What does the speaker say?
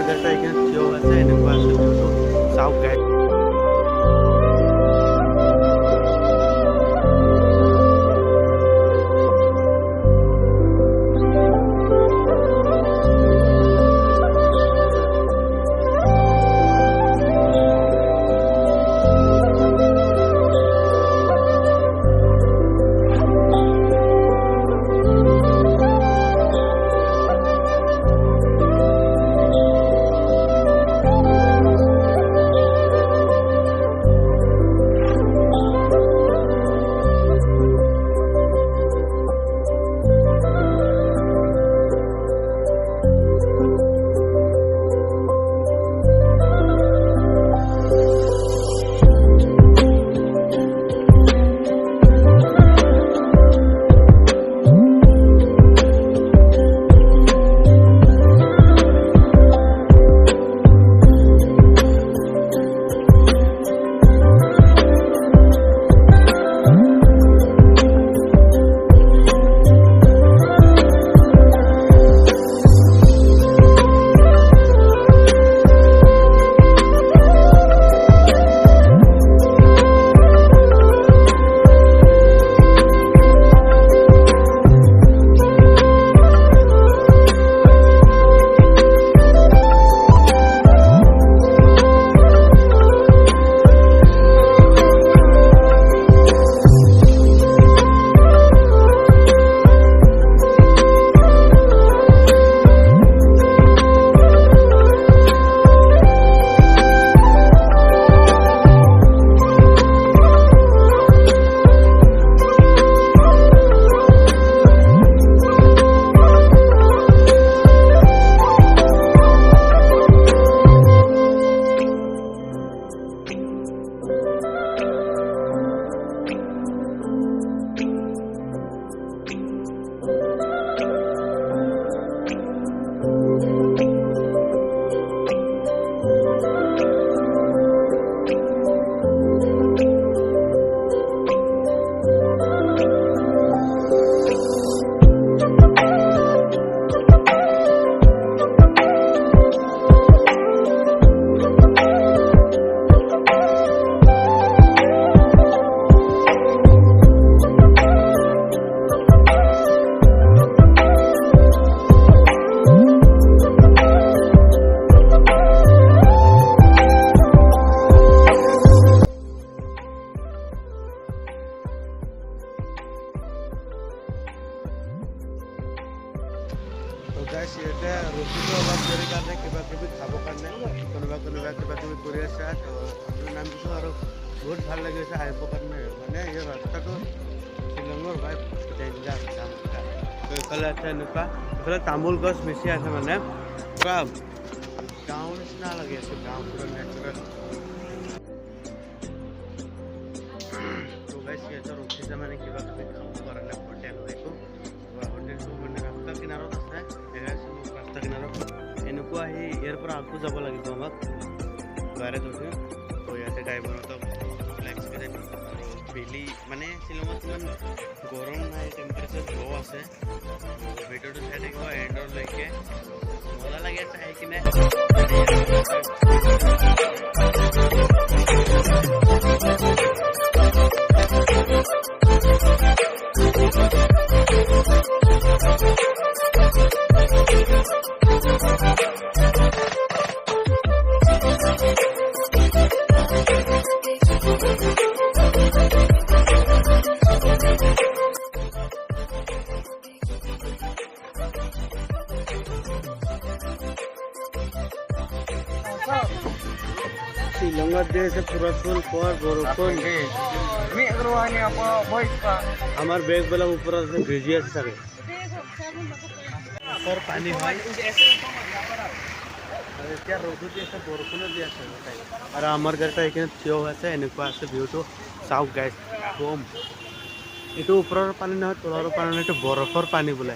গাড়ীটা এইখিনি থিয় হৈ আছে এনেকুৱা আছে ভিউটো চাওক গাইজ গাইছ ইয়াতে ৰখিলোঁ অলপ দেৰি কাৰণে কিবা কিবি খাবৰ কাৰণে কোনোবা কিবা কিবি কৰি আছে তো নামিছোঁ আৰু বহুত ভাল লাগিছে আহিবৰ কাৰণে মানে এই ৰাস্তাটো শ্বিলঙৰ ভাই ডেঞ্জাৰ তো এইফালে আছে এনেকুৱা এইফালে তামোল গছ বেছি আছে মানে পুৰা গাঁও নিচিনা লাগি আছে গাঁও পুৰা নেচাৰেল তো গাইছ ইয়াতে ৰখিছে মানে কিবা কিবি খাবৰ কাৰণে হোটেল হয়তো হোটেলটো মানে ৰাস্তা কিনাৰত আছে ৰাস্তা কিনাৰত এনেকুৱা আহি ইয়াৰ পৰা আকৌ যাব লাগিব আমাক গাড়ীত উঠি তো ইয়াতে ড্ৰাইভাৰতো ৰিলেক্স কৰি আৰু বেলি মানে শ্বিলঙত ইমান গৰম নাই টেম্পাৰেচাৰ ল' আছে ভিডিঅ'টো চাই থাকিব এণ্ডলৈকে মজা লাগি আছে আহি কিনে Silongat dia sepurat pun kuat borokon. Mi ruannya apa boy pak? Amar bag bala ऊपर से भेजिया सके. और पानी भाई. अरे क्या रोडू जैसे borokon दिया सके. अरे आमर घर का एक थियो আছে এনেকুৱা আছে ভিউটো চাওক গাইস কম এটো ওপৰৰ পানী নহয় তলৰ পানী নহয় এটো বৰফৰ পানী বোলে